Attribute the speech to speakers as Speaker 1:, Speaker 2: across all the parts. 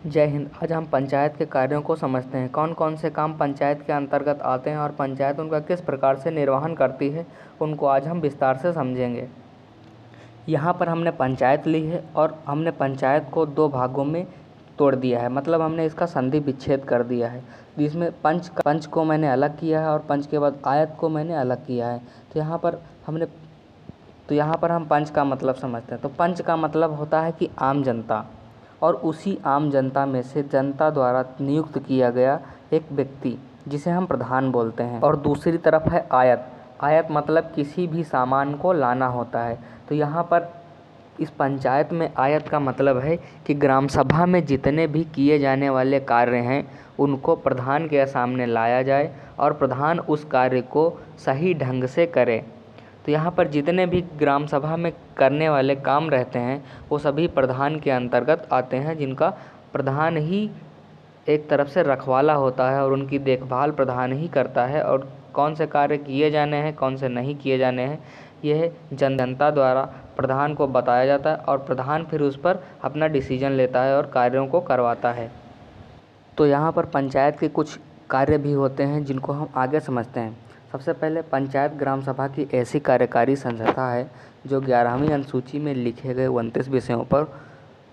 Speaker 1: जय हिंद। आज हम पंचायत के कार्यों को समझते हैं। कौन कौन से काम पंचायत के अंतर्गत आते हैं और पंचायत उनका किस प्रकार से निर्वहन करती है, उनको आज हम विस्तार से समझेंगे। यहाँ पर हमने पंचायत ली है और हमने पंचायत को दो भागों में तोड़ दिया है, मतलब हमने इसका संधि विच्छेद कर दिया है, जिसमें पंच को मैंने अलग किया है और पंच के बाद आयत को मैंने अलग किया है। तो यहाँ पर हम पंच का मतलब समझते हैं। तो पंच का मतलब होता है कि आम जनता, और उसी आम जनता में से जनता द्वारा नियुक्त किया गया एक व्यक्ति, जिसे हम प्रधान बोलते हैं। और दूसरी तरफ है आयत। आयत मतलब किसी भी सामान को लाना होता है। तो यहाँ पर इस पंचायत में आयत का मतलब है कि ग्राम सभा में जितने भी किए जाने वाले कार्य हैं उनको प्रधान के सामने लाया जाए और प्रधान उस कार्य को सही ढंग से करे। तो यहाँ पर जितने भी ग्राम सभा में करने वाले काम रहते हैं वो सभी प्रधान के अंतर्गत आते हैं, जिनका प्रधान ही एक तरफ से रखवाला होता है और उनकी देखभाल प्रधान ही करता है। और कौन से कार्य किए जाने हैं, कौन से नहीं किए जाने हैं, यह जनता द्वारा प्रधान को बताया जाता है और प्रधान फिर उस पर अपना डिसीजन लेता है और कार्यों को करवाता है। तो यहाँ पर पंचायत के कुछ कार्य भी होते हैं जिनको हम आगे समझते हैं। सबसे पहले पंचायत ग्राम सभा की ऐसी कार्यकारी संस्था है जो 11वीं अनुसूची में लिखे गए 29 विषयों पर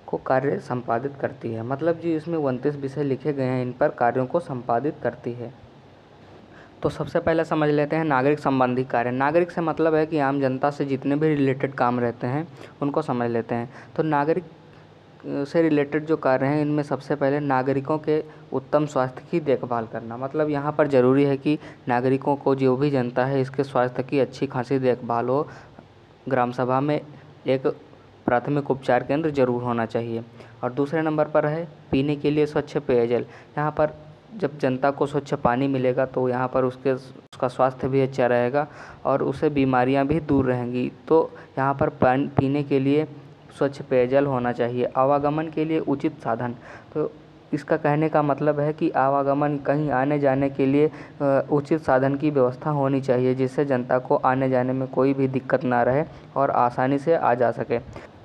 Speaker 1: को कार्य संपादित करती है। मतलब जी इसमें 29 विषय लिखे गए हैं, इन पर कार्यों को संपादित करती है। तो सबसे पहले समझ लेते हैं नागरिक संबंधी कार्य। नागरिक से मतलब है कि आम जनता से जितने भी रिलेटेड काम रहते हैं उनको समझ लेते हैं। तो नागरिक से रिलेटेड जो कार्य हैं इनमें सबसे पहले नागरिकों के उत्तम स्वास्थ्य की देखभाल करना। मतलब यहाँ पर ज़रूरी है कि नागरिकों को, जो भी जनता है, इसके स्वास्थ्य की अच्छी खासी देखभाल हो। ग्राम सभा में एक प्राथमिक उपचार केंद्र जरूर होना चाहिए। और दूसरे नंबर पर है पीने के लिए स्वच्छ पेयजल। यहाँ पर जब जनता को स्वच्छ पानी मिलेगा तो यहाँ पर उसका स्वास्थ्य भी अच्छा रहेगा और उसे बीमारियाँ भी दूर रहेंगी। तो यहाँ पर पीने के लिए स्वच्छ पेयजल होना चाहिए। आवागमन के लिए उचित साधन। तो इसका कहने का मतलब है कि आवागमन, कहीं आने जाने के लिए उचित साधन की व्यवस्था होनी चाहिए, जिससे जनता को आने जाने में कोई भी दिक्कत ना रहे और आसानी से आ जा सके।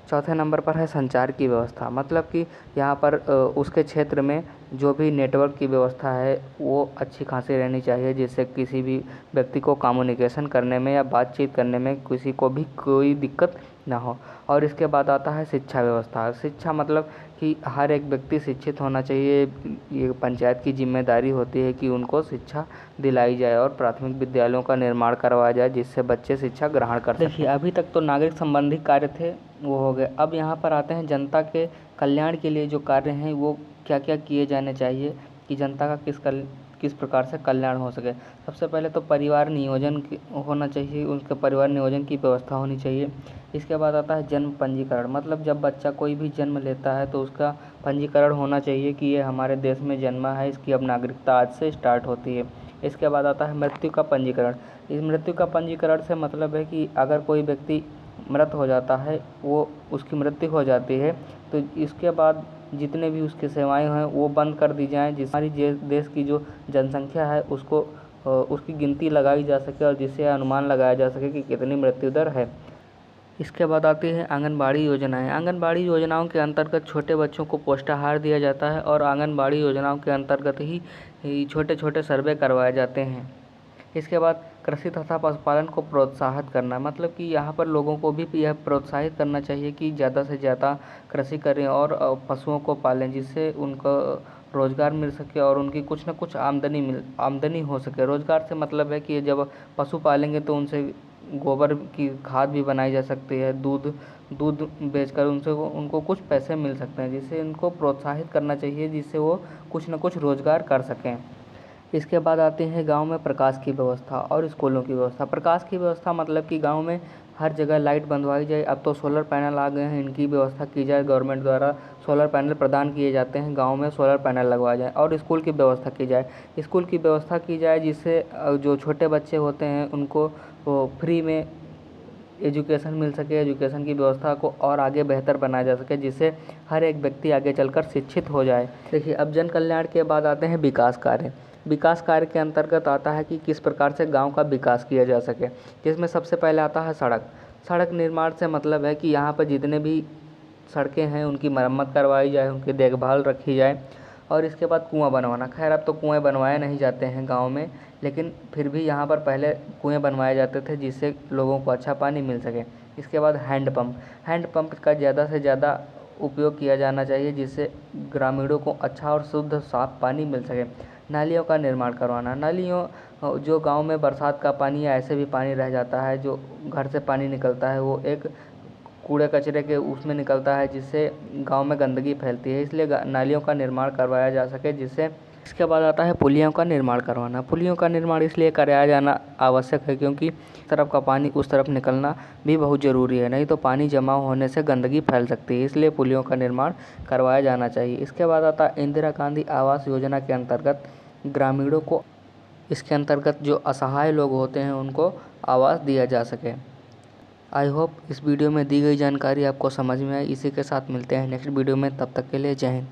Speaker 1: चौथे नंबर पर है संचार की व्यवस्था। मतलब कि यहाँ पर उसके क्षेत्र में जो भी नेटवर्क की व्यवस्था है वो अच्छी खासी रहनी चाहिए, जिससे किसी भी व्यक्ति को कम्युनिकेशन करने में या बातचीत करने में किसी को भी कोई दिक्कत ना हो। और इसके बाद आता है शिक्षा व्यवस्था। शिक्षा मतलब कि हर एक व्यक्ति शिक्षित होना चाहिए। ये पंचायत की जिम्मेदारी होती है कि उनको शिक्षा दिलाई जाए और प्राथमिक विद्यालयों का निर्माण करवाया जाए, जिससे बच्चे शिक्षा ग्रहण कर सकें। देखिए, अभी तक तो नागरिक संबंधी कार्य थे, वो हो गए। अब यहाँ पर आते हैं जनता के कल्याण के लिए जो कार्य हैं वो क्या क्या किए जाने चाहिए कि जनता का किस प्रकार से कल्याण हो सके। सबसे पहले तो परिवार नियोजन होना चाहिए, उनके परिवार नियोजन की व्यवस्था होनी चाहिए। इसके बाद आता है जन्म पंजीकरण। मतलब जब बच्चा कोई भी जन्म लेता है तो उसका पंजीकरण होना चाहिए कि ये हमारे देश में जन्मा है, इसकी अब नागरिकता आज से स्टार्ट होती है। इसके बाद आता है मृत्यु का पंजीकरण। इस मृत्यु का पंजीकरण से मतलब है कि अगर कोई व्यक्ति मृत हो जाता है, वो उसकी मृत्यु हो जाती है, तो इसके बाद जितने भी उसकी सेवाएं हैं वो बंद कर दी जाएं, जिससे हमारी देश की जो जनसंख्या है उसको उसकी गिनती लगाई जा सके और जिससे अनुमान लगाया जा सके कि कितनी मृत्यु दर है। इसके बाद आती है आंगनबाड़ी योजनाएं। आंगनबाड़ी योजनाओं के अंतर्गत छोटे बच्चों को पोषाहार दिया जाता है और आंगनबाड़ी योजनाओं के अंतर्गत ही छोटे छोटे सर्वे करवाए जाते हैं। इसके बाद कृषि तथा पशुपालन को प्रोत्साहित करना। मतलब कि यहाँ पर लोगों को भी यह प्रोत्साहित करना चाहिए कि ज़्यादा से ज़्यादा कृषि करें और पशुओं को पालें, जिससे उनको रोज़गार मिल सके और उनकी कुछ न कुछ आमदनी हो सके। रोज़गार से मतलब है कि जब पशु पालेंगे तो उनसे गोबर की खाद भी बनाई जा सकती है, दूध बेचकर उनको कुछ पैसे मिल सकते हैं, जिससे इनको प्रोत्साहित करना चाहिए, जिससे वो कुछ न कुछ रोज़गार कर सकें। इसके बाद आते हैं गांव में प्रकाश की व्यवस्था और स्कूलों की व्यवस्था। प्रकाश की व्यवस्था मतलब कि गांव में हर जगह लाइट बंधवाई जाए। अब तो सोलर पैनल आ गए हैं, इनकी व्यवस्था की जाए। गवर्नमेंट द्वारा सोलर पैनल प्रदान किए जाते हैं, गांव में सोलर पैनल लगवाए जाए। और स्कूल की व्यवस्था की जाए। स्कूल की व्यवस्था की जाए जिससे जो छोटे बच्चे होते हैं उनको फ्री में एजुकेशन मिल सके, एजुकेशन की व्यवस्था को और आगे बेहतर बनाया जा सके, जिससे हर एक व्यक्ति आगे चलकर शिक्षित हो जाए। देखिए, अब जन कल्याण के बाद आते हैं विकास कार्य। विकास कार्य के अंतर्गत आता है कि किस प्रकार से गांव का विकास किया जा सके, जिसमें सबसे पहले आता है सड़क। सड़क निर्माण से मतलब है कि यहाँ पर जितने भी सड़कें हैं उनकी मरम्मत करवाई जाए, उनकी देखभाल रखी जाए। और इसके बाद कुआँ बनवाना, खैर अब तो कुएँ बनवाए नहीं जाते हैं गाँव में, लेकिन फिर भी यहाँ पर पहले कुएँ बनवाए जाते थे जिससे लोगों को अच्छा पानी मिल सके। इसके बाद हैंडपम्प का ज़्यादा से ज़्यादा उपयोग किया जाना चाहिए जिससे ग्रामीणों को अच्छा और शुद्ध साफ पानी मिल सके। नालियों का निर्माण करवाना, नालियों जो गांव में बरसात का पानी या ऐसे भी पानी रह जाता है, जो घर से पानी निकलता है वो एक कूड़े कचरे के उसमें निकलता है जिससे गांव में गंदगी फैलती है, इसलिए नालियों का निर्माण करवाया जा सके जिससे। इसके बाद आता है पुलियों का निर्माण करवाना। पुलियों का निर्माण इसलिए कराया जाना आवश्यक है क्योंकि इस तरफ का पानी उस तरफ निकलना भी बहुत ज़रूरी है, नहीं तो पानी जमा होने से गंदगी फैल सकती है, इसलिए पुलियों का निर्माण करवाया जाना चाहिए। इसके बाद आता है इंदिरा गांधी आवास योजना के अंतर्गत ग्रामीणों को, इसके अंतर्गत जो असहाय लोग होते हैं उनको आवास दिया जा सके। आई होप इस वीडियो में दी गई जानकारी आपको समझ में आई। इसी के साथ मिलते हैं नेक्स्ट वीडियो में, तब तक के लिए जय हिंद।